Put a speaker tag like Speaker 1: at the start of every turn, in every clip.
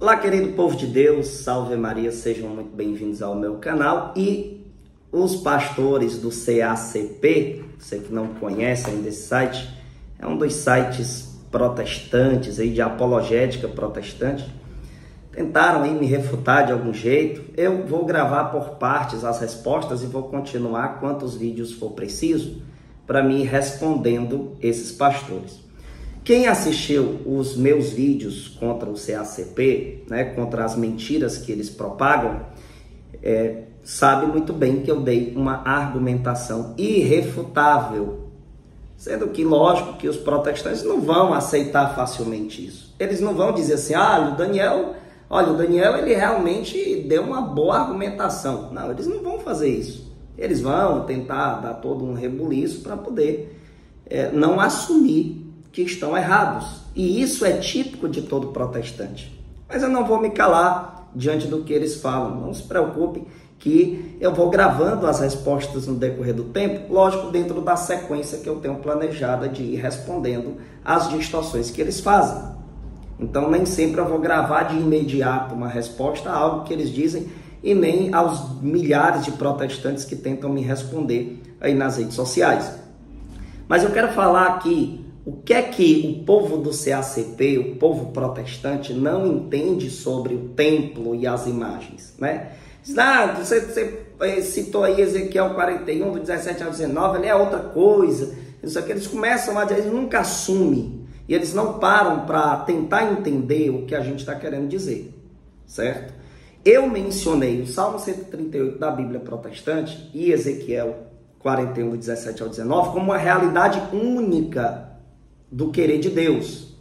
Speaker 1: Olá, querido povo de Deus, salve Maria, sejam muito bem-vindos ao meu canal. E os pastores do CACP, você que não conhece ainda esse site, é um dos sites protestantes, aí de apologética protestante, tentaram aí me refutar de algum jeito. Eu vou gravar por partes as respostas e vou continuar quantos vídeos for preciso para me ir respondendo esses pastores. Quem assistiu os meus vídeos contra o CACP, contra as mentiras que eles propagam, sabe muito bem que eu dei uma argumentação irrefutável. Sendo que, lógico, que os protestantes não vão aceitar facilmente isso. Eles não vão dizer assim, o Daniel ele realmente deu uma boa argumentação. Não, eles não vão fazer isso. Eles vão tentar dar todo um rebuliço para poder não assumir que estão errados. E isso é típico de todo protestante. Mas eu não vou me calar diante do que eles falam. Não se preocupe que eu vou gravando as respostas no decorrer do tempo, lógico, dentro da sequência que eu tenho planejada de ir respondendo às distorções que eles fazem. Então, nem sempre eu vou gravar de imediato uma resposta a algo que eles dizem e nem aos milhares de protestantes que tentam me responder aí nas redes sociais. Mas eu quero falar aqui o que é que o povo do CACP, o povo protestante, não entende sobre o templo e as imagens, né? Você citou aí Ezequiel 41, do 17 ao 19, ele é outra coisa. Isso aqui eles começam a dizer, eles nunca assumem. E eles não param para tentar entender o que a gente está querendo dizer, certo? Eu mencionei o Salmo 138 da Bíblia protestante e Ezequiel 41, do 17 ao 19, como uma realidade única do querer de Deus,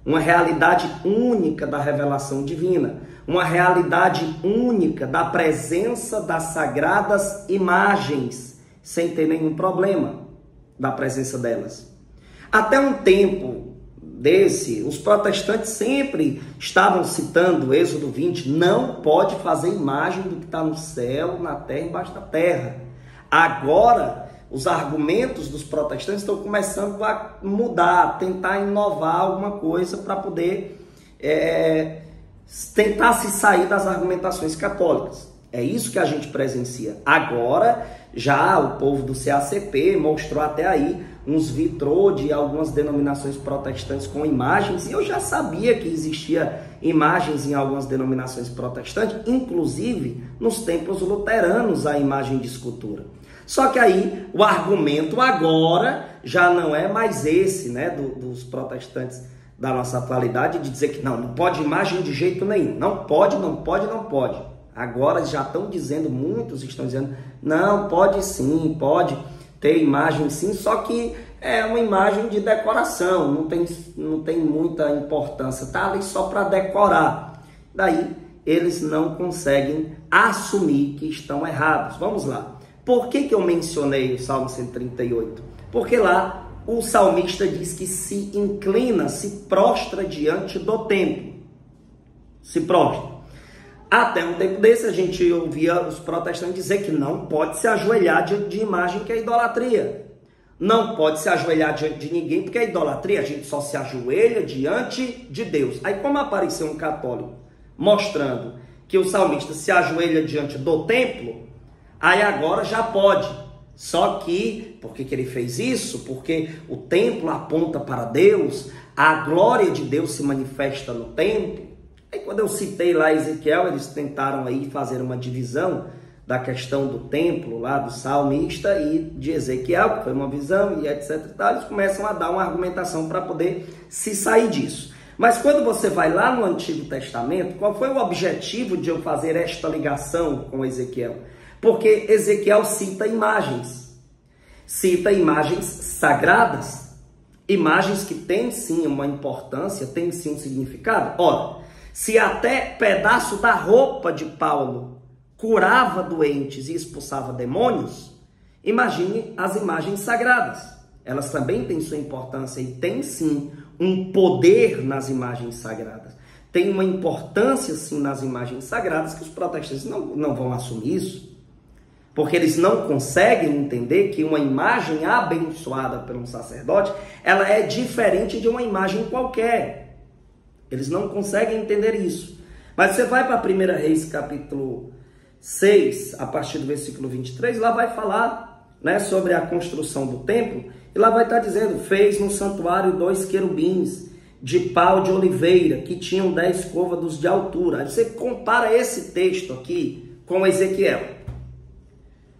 Speaker 1: uma realidade única da revelação divina, uma realidade única da presença das sagradas imagens, sem ter nenhum problema da presença delas. Até um tempo desse, os protestantes sempre estavam citando Êxodo 20, não pode fazer imagem do que está no céu, na terra e embaixo da terra. Agora, os argumentos dos protestantes estão começando a mudar, a tentar inovar alguma coisa para poder tentar se sair das argumentações católicas. É isso que a gente presencia. Agora, já o povo do CACP mostrou até aí uns vitrô de algumas denominações protestantes com imagens, e eu já sabia que existia imagens em algumas denominações protestantes, inclusive nos templos luteranos a imagem de escultura. Só que aí o argumento agora já não é mais esse, dos protestantes da nossa atualidade, de dizer que não pode imagem de jeito nenhum, não pode. Agora já estão dizendo, muitos estão dizendo, não, pode sim, pode ter imagem sim, só que é uma imagem de decoração, não tem muita importância, tá ali só para decorar. Daí eles não conseguem assumir que estão errados. Vamos lá. Por que eu mencionei o Salmo 138? Porque lá o salmista diz que se inclina, se prostra diante do templo. Se prostra. Até um tempo desse a gente ouvia os protestantes dizer que não pode se ajoelhar diante de imagem, que é idolatria. Não pode se ajoelhar diante de ninguém, porque é idolatria, a gente só se ajoelha diante de Deus. Aí como apareceu um católico mostrando que o salmista se ajoelha diante do templo, aí agora já pode. Só que, por que ele fez isso? Porque o templo aponta para Deus, a glória de Deus se manifesta no templo. Aí quando eu citei lá Ezequiel, eles tentaram aí fazer uma divisão da questão do templo lá do salmista e de Ezequiel, que foi uma visão e etc e tal. Eles começam a dar uma argumentação para poder se sair disso. Mas quando você vai lá no Antigo Testamento, qual foi o objetivo de eu fazer esta ligação com Ezequiel? Porque Ezequiel cita imagens sagradas, imagens que têm sim uma importância, têm sim um significado. Ora, se até pedaço da roupa de Paulo curava doentes e expulsava demônios, imagine as imagens sagradas. Elas também têm sua importância e têm sim um poder nas imagens sagradas. Tem uma importância sim nas imagens sagradas que os protestantes não vão assumir isso. Porque eles não conseguem entender que uma imagem abençoada por um sacerdote, ela é diferente de uma imagem qualquer. Eles não conseguem entender isso. Mas você vai para 1 Reis capítulo 6, a partir do versículo 23, lá vai falar, né, sobre a construção do templo, e lá vai estar dizendo, fez no santuário 2 querubins de pau de oliveira, que tinham 10 côvados de altura. Aí você compara esse texto aqui com Ezequiel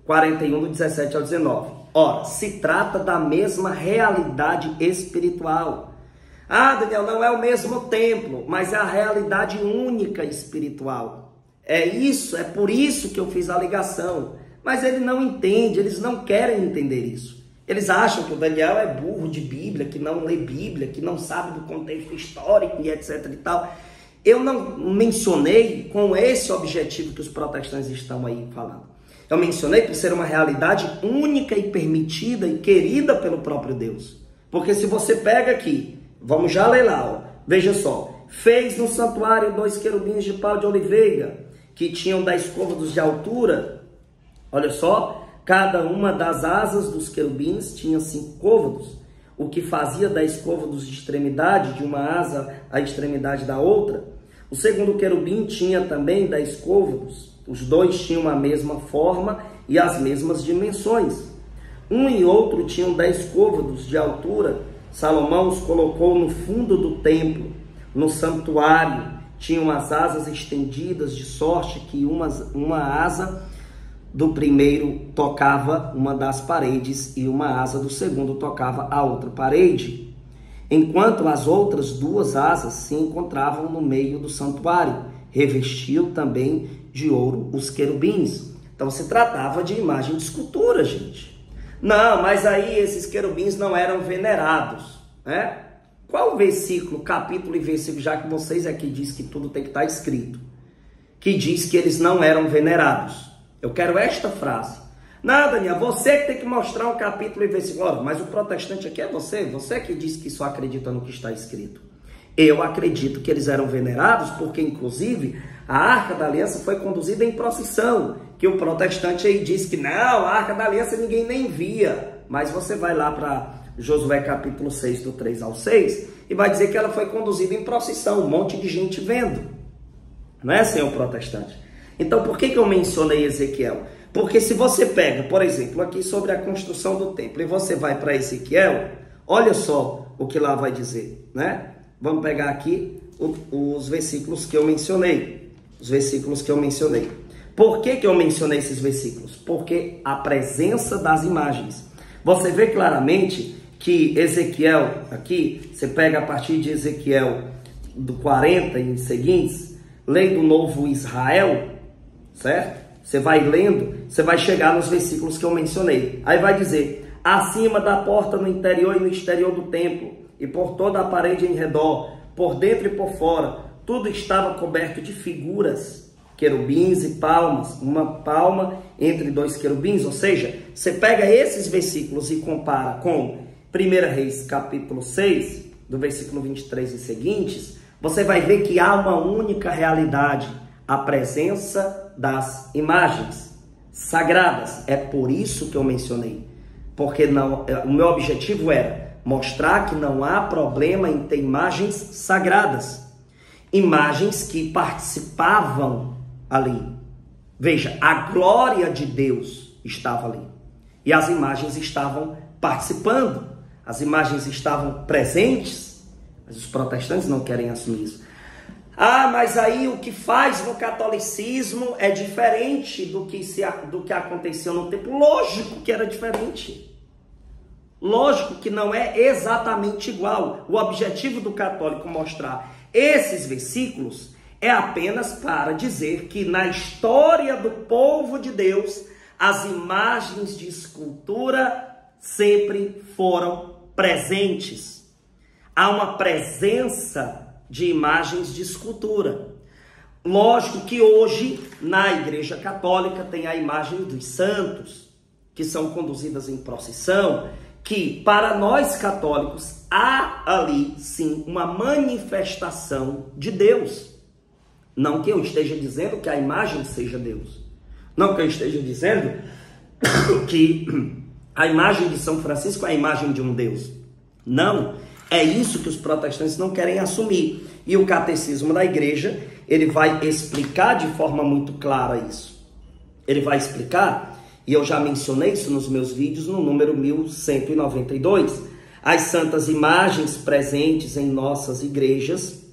Speaker 1: 41, do 17 ao 19. Ora, se trata da mesma realidade espiritual. Ah, Daniel, não é o mesmo templo, mas é a realidade única espiritual. É isso, é por isso que eu fiz a ligação. Mas ele não entende, eles não querem entender isso. Eles acham que o Daniel é burro de Bíblia, que não lê Bíblia, que não sabe do contexto histórico e etc e tal. Eu não mencionei com esse objetivo que os protestantes estão aí falando. Eu mencionei por ser uma realidade única e permitida e querida pelo próprio Deus. Porque se você pega aqui, vamos já ler lá, ó, veja só. Fez no santuário 2 querubins de pau de oliveira, que tinham 10 côvados de altura. Olha só. Cada uma das asas dos querubins tinha 5 côvados, o que fazia 10 côvados de extremidade de uma asa à extremidade da outra. O segundo querubim tinha também 10 côvados. Os dois tinham a mesma forma e as mesmas dimensões. Um e outro tinham 10 côvados de altura. Salomão os colocou no fundo do templo, no santuário. Tinham as asas estendidas, de sorte que uma asa do primeiro tocava uma das paredes e uma asa do segundo tocava a outra parede, enquanto as outras 2 asas se encontravam no meio do santuário. Revestiu também de ouro os querubins. Então se tratava de imagem de escultura, gente. Não, mas aí esses querubins não eram venerados, né? Qual versículo, capítulo e versículo, já que vocês aqui diz que tudo tem que estar escrito, que diz que eles não eram venerados? Eu quero esta frase. Não, Daniel, você que tem que mostrar um capítulo e versículo. Olha, mas o protestante aqui é você que diz que só acredita no que está escrito. Eu acredito que eles eram venerados porque, inclusive, a Arca da Aliança foi conduzida em procissão. Que o protestante aí diz que não, a Arca da Aliança ninguém nem via. Mas você vai lá para Josué capítulo 6, do 3 ao 6, e vai dizer que ela foi conduzida em procissão, um monte de gente vendo. Não é, senhor protestante? Então, por que eu mencionei Ezequiel? Porque se você pega, por exemplo, aqui sobre a construção do templo, e você vai para Ezequiel, olha só o que lá vai dizer, né? Vamos pegar aqui os versículos que eu mencionei. Os versículos que eu mencionei. Por que eu mencionei esses versículos? Porque a presença das imagens. Você vê claramente que Ezequiel, aqui, você pega a partir de Ezequiel do 40 e seguintes, lei do novo Israel, certo? Você vai lendo, você vai chegar nos versículos que eu mencionei. Aí vai dizer, acima da porta no interior e no exterior do templo, e por toda a parede em redor, por dentro e por fora, tudo estava coberto de figuras, querubins e palmas, uma palma entre 2 querubins. Ou seja, você pega esses versículos e compara com 1 Reis capítulo 6, do versículo 23 e seguintes, você vai ver que há uma única realidade, a presença das imagens sagradas. É por isso que eu mencionei, porque o meu objetivo era mostrar que não há problema em ter imagens sagradas, imagens que participavam ali. Veja, a glória de Deus estava ali e as imagens estavam participando, as imagens estavam presentes, mas os protestantes não querem assumir isso. Ah, mas aí o que faz no catolicismo é diferente do que aconteceu no templo. Lógico que era diferente. Lógico que não é exatamente igual. O objetivo do católico mostrar esses versículos é apenas para dizer que na história do povo de Deus, as imagens de escultura sempre foram presentes. Há uma presença de imagens de escultura. Lógico que hoje, na Igreja Católica, tem a imagem dos santos, que são conduzidas em procissão, que para nós católicos há ali, sim, uma manifestação de Deus. Não que eu esteja dizendo que a imagem seja Deus. Não que eu esteja dizendo que a imagem de São Francisco é a imagem de um Deus. Não. É isso que os protestantes não querem assumir. E o Catecismo da Igreja, ele vai explicar de forma muito clara isso. Ele vai explicar, e eu já mencionei isso nos meus vídeos, no número 1192, as santas imagens presentes em nossas igrejas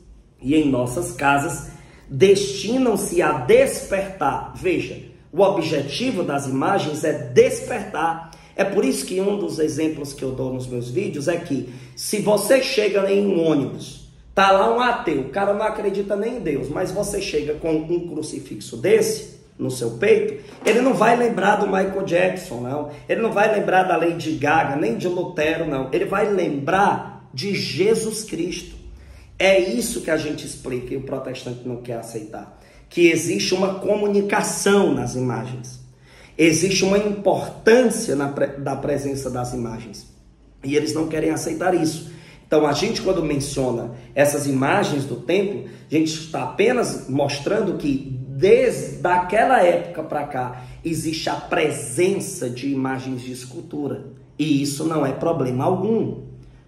Speaker 1: e em nossas casas destinam-se a despertar. Veja, o objetivo das imagens é despertar. É por isso que um dos exemplos que eu dou nos meus vídeos é que se você chega em um ônibus, tá lá um ateu, o cara não acredita nem em Deus, mas você chega com um crucifixo desse no seu peito, ele não vai lembrar do Michael Jackson, não. Ele não vai lembrar da Lady Gaga, nem de Lutero, não. Ele vai lembrar de Jesus Cristo. É isso que a gente explica e o protestante não quer aceitar. Que existe uma comunicação nas imagens. Existe uma importância da presença das imagens. E eles não querem aceitar isso. Então, a gente, quando menciona essas imagens do templo, a gente está apenas mostrando que, desde aquela época para cá, existe a presença de imagens de escultura. E isso não é problema algum.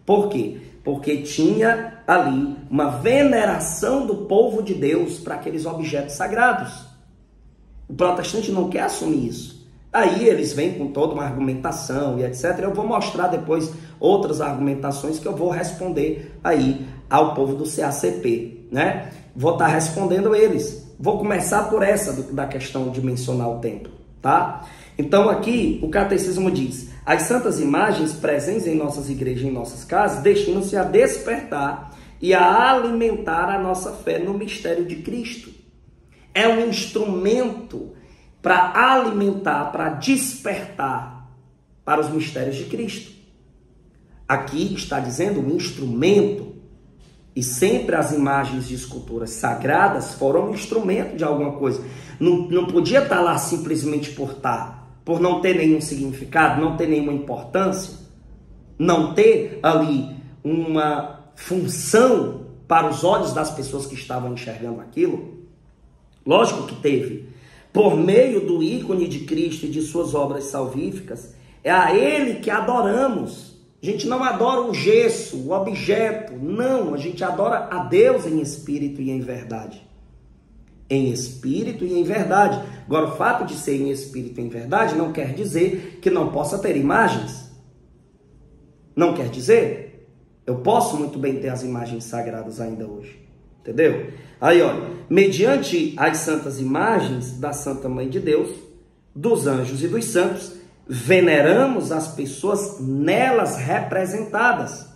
Speaker 1: Por quê? Porque tinha ali uma veneração do povo de Deus para aqueles objetos sagrados. O protestante não quer assumir isso. Aí eles vêm com toda uma argumentação e etc. Eu vou mostrar depois outras argumentações que eu vou responder aí ao povo do CACP, né? Vou estar respondendo eles. Vou começar por essa da questão de mencionar o templo, tá? Então aqui o catecismo diz: as santas imagens presentes em nossas igrejas e em nossas casas destinam-se a despertar e a alimentar a nossa fé no mistério de Cristo. É um instrumento para alimentar, para despertar para os mistérios de Cristo. Aqui está dizendo um instrumento, e sempre as imagens de esculturas sagradas foram um instrumento de alguma coisa. Não podia estar lá simplesmente por não ter nenhum significado, não ter nenhuma importância, não ter ali uma função para os olhos das pessoas que estavam enxergando aquilo. Lógico que teve. Por meio do ícone de Cristo e de suas obras salvíficas, é a Ele que adoramos. A gente não adora o gesso, o objeto, não. A gente adora a Deus em espírito e em verdade. Em espírito e em verdade. Agora, o fato de ser em espírito e em verdade não quer dizer que não possa ter imagens. Não quer dizer. Eu posso muito bem ter as imagens sagradas ainda hoje. Entendeu? Aí, olha, mediante as santas imagens da Santa Mãe de Deus, dos anjos e dos santos, veneramos as pessoas nelas representadas.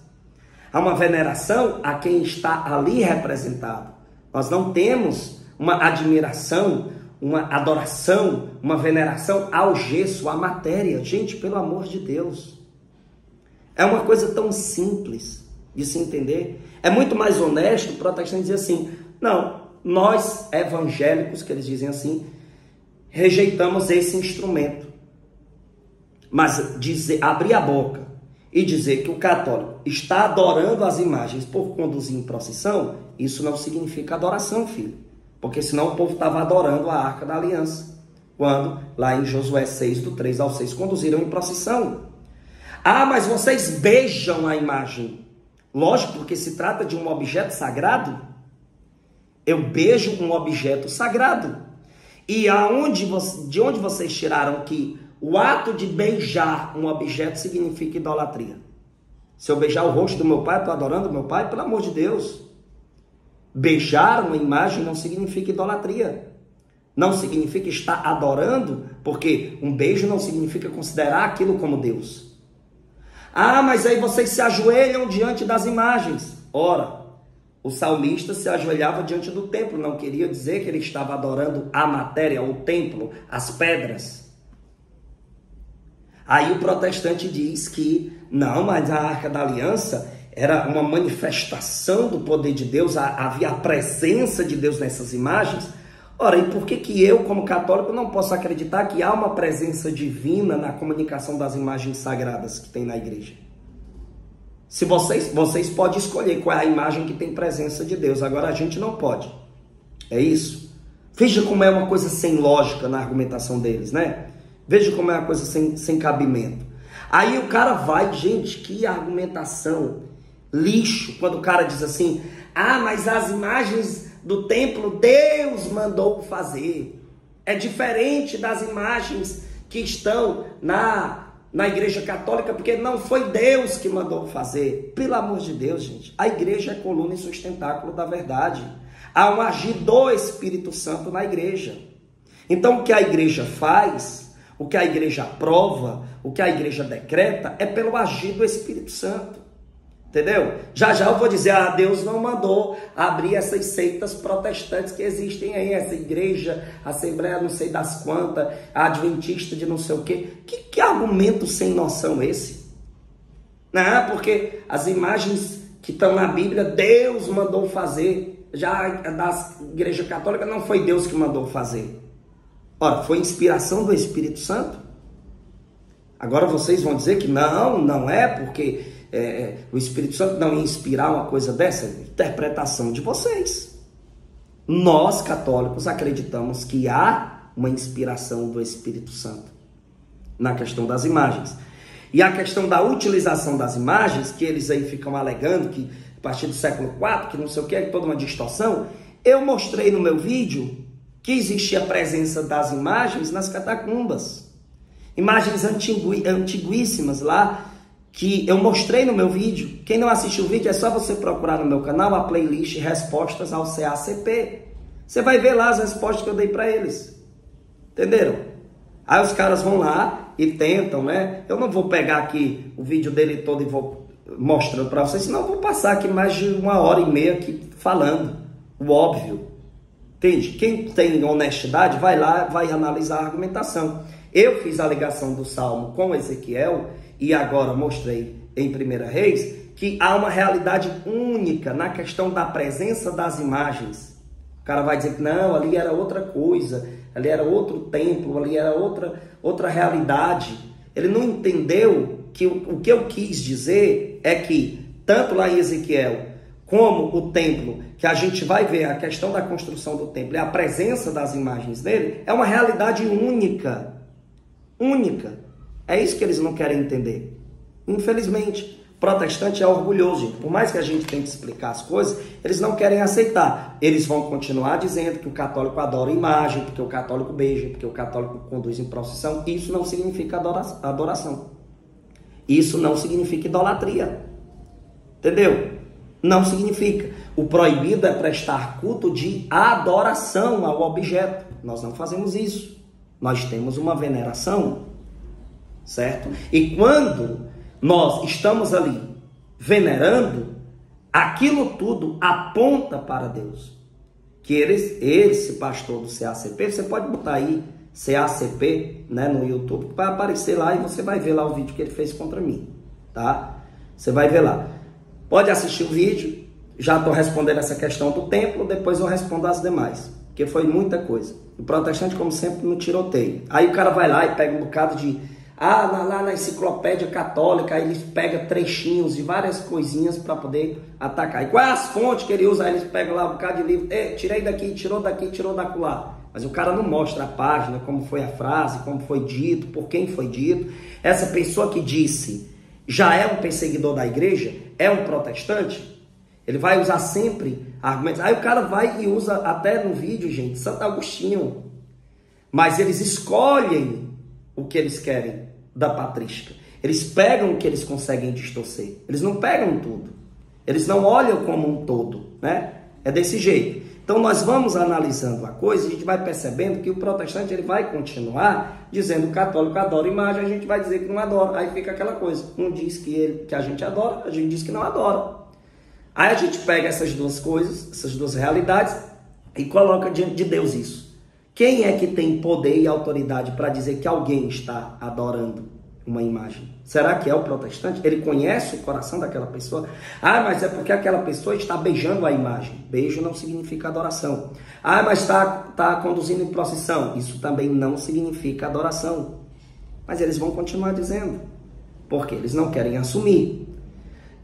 Speaker 1: Há uma veneração a quem está ali representado. Nós não temos uma admiração, uma adoração, uma veneração ao gesso, à matéria. Gente, pelo amor de Deus. É uma coisa tão simples de se entender. É muito mais honesto o protestante dizer assim: não, nós evangélicos, que eles dizem assim, rejeitamos esse instrumento. Mas abrir a boca e dizer que o católico está adorando as imagens por conduzir em procissão, isso não significa adoração, filho. Porque senão o povo estava adorando a Arca da Aliança, quando lá em Josué 6, do 3 ao 6, conduziram em procissão. Ah, mas vocês beijam a imagem. Lógico, porque se trata de um objeto sagrado. Eu beijo um objeto sagrado. E de onde vocês tiraram que o ato de beijar um objeto significa idolatria? Se eu beijar o rosto do meu pai, eu estou adorando o meu pai? Pelo amor de Deus. Beijar uma imagem não significa idolatria. Não significa estar adorando, porque um beijo não significa considerar aquilo como Deus. Ah, mas aí vocês se ajoelham diante das imagens. Ora, o salmista se ajoelhava diante do templo. Não queria dizer que ele estava adorando a matéria, o templo, as pedras. Aí o protestante diz que não, mas a Arca da Aliança era uma manifestação do poder de Deus, havia a presença de Deus nessas imagens. Ora, e por que eu, como católico, não posso acreditar que há uma presença divina na comunicação das imagens sagradas que tem na igreja? Se vocês podem escolher qual é a imagem que tem presença de Deus, agora a gente não pode. É isso? Veja como é uma coisa sem lógica na argumentação deles, né? Veja como é uma coisa sem cabimento. Aí o cara vai, gente, que argumentação, lixo, quando o cara diz assim: Ah, mas as imagens do templo Deus mandou fazer. É diferente das imagens que estão na igreja católica, porque não foi Deus que mandou fazer. Pelo amor de Deus, gente. A igreja é coluna e sustentáculo da verdade. Há um agir do Espírito Santo na igreja. Então, o que a igreja faz, o que a igreja aprova, o que a igreja decreta, é pelo agir do Espírito Santo. Entendeu? Já já eu vou dizer, Deus não mandou abrir essas seitas protestantes que existem aí, essa igreja, assembleia não sei das quantas, adventista de não sei o quê. Que argumento sem noção esse? Não, porque as imagens que estão na Bíblia, Deus mandou fazer. Já da igreja católica não foi Deus que mandou fazer. Ora, foi inspiração do Espírito Santo. Agora vocês vão dizer que não é porque o Espírito Santo não ia inspirar uma coisa dessa. Interpretação de vocês. Nós, católicos, acreditamos que há uma inspiração do Espírito Santo na questão das imagens. E a questão da utilização das imagens, que eles aí ficam alegando que a partir do século IV, que não sei o que, é toda uma distorção. Eu mostrei no meu vídeo que existia a presença das imagens nas catacumbas. Imagens antiguíssimas lá, que eu mostrei no meu vídeo. Quem não assistiu o vídeo, é só você procurar no meu canal a playlist Respostas ao CACP. Você vai ver lá as respostas que eu dei para eles. Entenderam? Aí os caras vão lá e tentam, né? Eu não vou pegar aqui o vídeo dele todo e vou mostrando para vocês, senão eu vou passar aqui mais de 1h30 aqui falando o óbvio. Entende? Quem tem honestidade vai lá, vai analisar a argumentação. Eu fiz a ligação do Salmo com Ezequiel e agora mostrei em 1 Reis que há uma realidade única na questão da presença das imagens. O cara vai dizer que não, ali era outra coisa, ali era outro templo, ali era outra realidade. Ele não entendeu que o que eu quis dizer é que, tanto lá em Ezequiel, como o templo, que a gente vai ver a questão da construção do templo e a presença das imagens dele, é uma realidade única. Única. É isso que eles não querem entender. Infelizmente, protestante é orgulhoso, gente. Por mais que a gente tente explicar as coisas, eles não querem aceitar. Eles vão continuar dizendo que o católico adora imagem, porque o católico beija, porque o católico conduz em procissão. Isso não significa adoração. Isso não significa idolatria. Entendeu? Não significa. O proibido é prestar culto de adoração ao objeto. Nós não fazemos isso. Nós temos uma veneração, certo? E quando nós estamos ali venerando, aquilo tudo aponta para Deus. Que esse pastor do CACP, você pode botar aí CACP, né, no YouTube, vai aparecer lá e você vai ver lá o vídeo que ele fez contra mim, tá? Você vai ver lá. Pode assistir o vídeo, já estou respondendo essa questão do templo, depois eu respondo as demais, porque foi muita coisa. O protestante, como sempre, no tiroteio. Aí o cara vai lá e pega um bocado de... lá na enciclopédia católica, aí eles pegam trechinhos de várias coisinhas para poder atacar. E quais as fontes que ele usa? Aí eles pegam lá um bocado de livro. Tirei daqui, tirou dacular. Mas o cara não mostra a página, como foi a frase, como foi dito, por quem foi dito. Essa pessoa que disse já é um perseguidor da igreja, é um protestante, ele vai usar sempre argumentos. Aí o cara vai e usa até no vídeo, gente, Santo Agostinho. Mas eles escolhem o que eles querem da patrística. Eles pegam o que eles conseguem distorcer. Eles não pegam tudo. Eles não olham como um todo, né? É desse jeito. Então nós vamos analisando a coisa e a gente vai percebendo que o protestante ele vai continuar dizendo que o católico adora imagem, a gente vai dizer que não adora. Aí fica aquela coisa. Um diz que a gente adora, a gente diz que não adora. Aí a gente pega essas duas coisas, essas duas realidades e coloca diante de Deus isso. Quem é que tem poder e autoridade para dizer que alguém está adorando uma imagem? Será que é o protestante? Ele conhece o coração daquela pessoa? Mas é porque aquela pessoa está beijando a imagem. Beijo não significa adoração. Mas está conduzindo em procissão. Isso também não significa adoração. Mas eles vão continuar dizendo. Porque eles não querem assumir.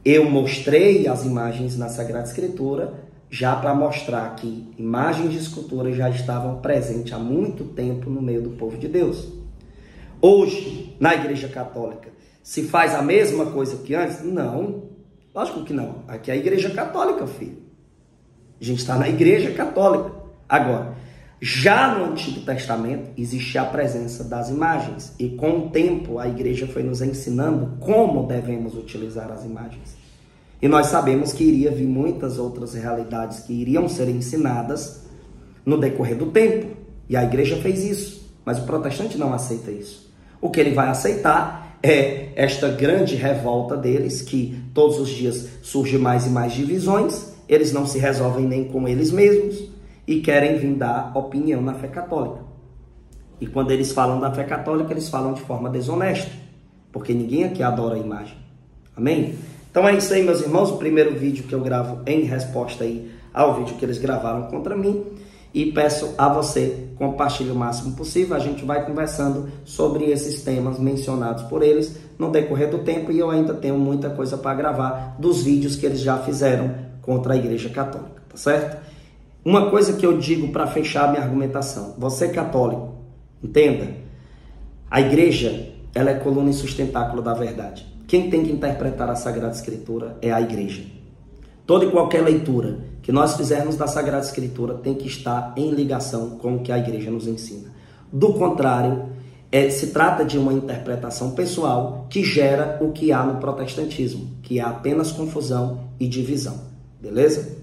Speaker 1: Eu mostrei as imagens na Sagrada Escritura já para mostrar que imagens de escultura já estavam presentes há muito tempo no meio do povo de Deus. Hoje, na Igreja Católica, se faz a mesma coisa que antes? Não, lógico que não. Aqui é a Igreja Católica, filho. A gente está na Igreja Católica. Agora, já no Antigo Testamento existia a presença das imagens. E com o tempo a igreja foi nos ensinando como devemos utilizar as imagens. E nós sabemos que iria vir muitas outras realidades que iriam ser ensinadas no decorrer do tempo. E a igreja fez isso. Mas o protestante não aceita isso. O que ele vai aceitar é esta grande revolta deles, que todos os dias surge mais e mais divisões, eles não se resolvem nem com eles mesmos e querem vir dar opinião na fé católica. E quando eles falam da fé católica, eles falam de forma desonesta, porque ninguém aqui adora a imagem. Amém? Então é isso aí, meus irmãos, o primeiro vídeo que eu gravo em resposta aí ao vídeo que eles gravaram contra mim. E peço a você, compartilhe o máximo possível. A gente vai conversando sobre esses temas mencionados por eles no decorrer do tempo. E eu ainda tenho muita coisa para gravar dos vídeos que eles já fizeram contra a Igreja Católica, tá certo? Uma coisa que eu digo para fechar a minha argumentação. Você católico, entenda. A igreja, ela é coluna e sustentáculo da verdade. Quem tem que interpretar a Sagrada Escritura é a igreja. Toda e qualquer leitura que nós fizermos da Sagrada Escritura tem que estar em ligação com o que a igreja nos ensina. Do contrário, se trata de uma interpretação pessoal que gera o que há no protestantismo, que é apenas confusão e divisão. Beleza?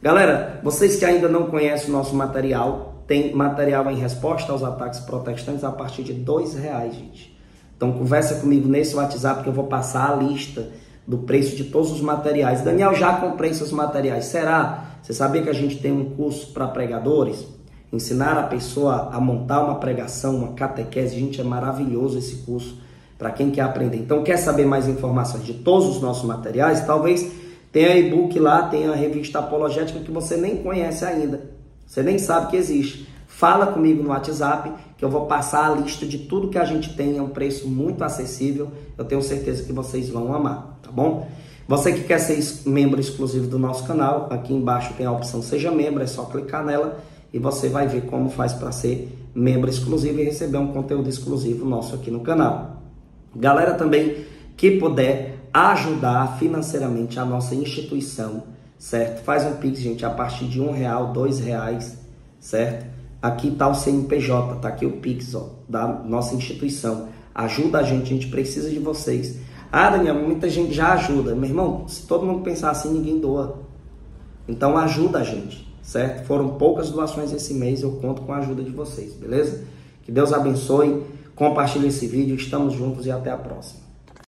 Speaker 1: Galera, vocês que ainda não conhecem o nosso material, tem material em resposta aos ataques protestantes a partir de R$2, gente. Então conversa comigo nesse WhatsApp que eu vou passar a lista do preço de todos os materiais. Daniel, já comprei seus materiais. Será? Você sabia que a gente tem um curso para pregadores? Ensinar a pessoa a montar uma pregação, uma catequese. Gente, é maravilhoso esse curso para quem quer aprender. Então, quer saber mais informações de todos os nossos materiais? Talvez tenha e-book lá, tenha a revista apologética que você nem conhece ainda. Você nem sabe que existe. Fala comigo no WhatsApp que eu vou passar a lista de tudo que a gente tem. É um preço muito acessível. Eu tenho certeza que vocês vão amar, tá bom? Você que quer ser membro exclusivo do nosso canal, aqui embaixo tem a opção Seja Membro. É só clicar nela e você vai ver como faz para ser membro exclusivo e receber um conteúdo exclusivo nosso aqui no canal. Galera também que puder ajudar financeiramente a nossa instituição, certo? Faz um Pix, gente, a partir de R$1, R$2, certo? Aqui está o CNPJ, tá aqui o Pix, ó, da nossa instituição. Ajuda a gente precisa de vocês. Ah, Daniel, muita gente já ajuda. Meu irmão, se todo mundo pensar assim, ninguém doa. Então ajuda a gente, certo? Foram poucas doações esse mês, eu conto com a ajuda de vocês, beleza? Que Deus abençoe, compartilhe esse vídeo, estamos juntos e até a próxima.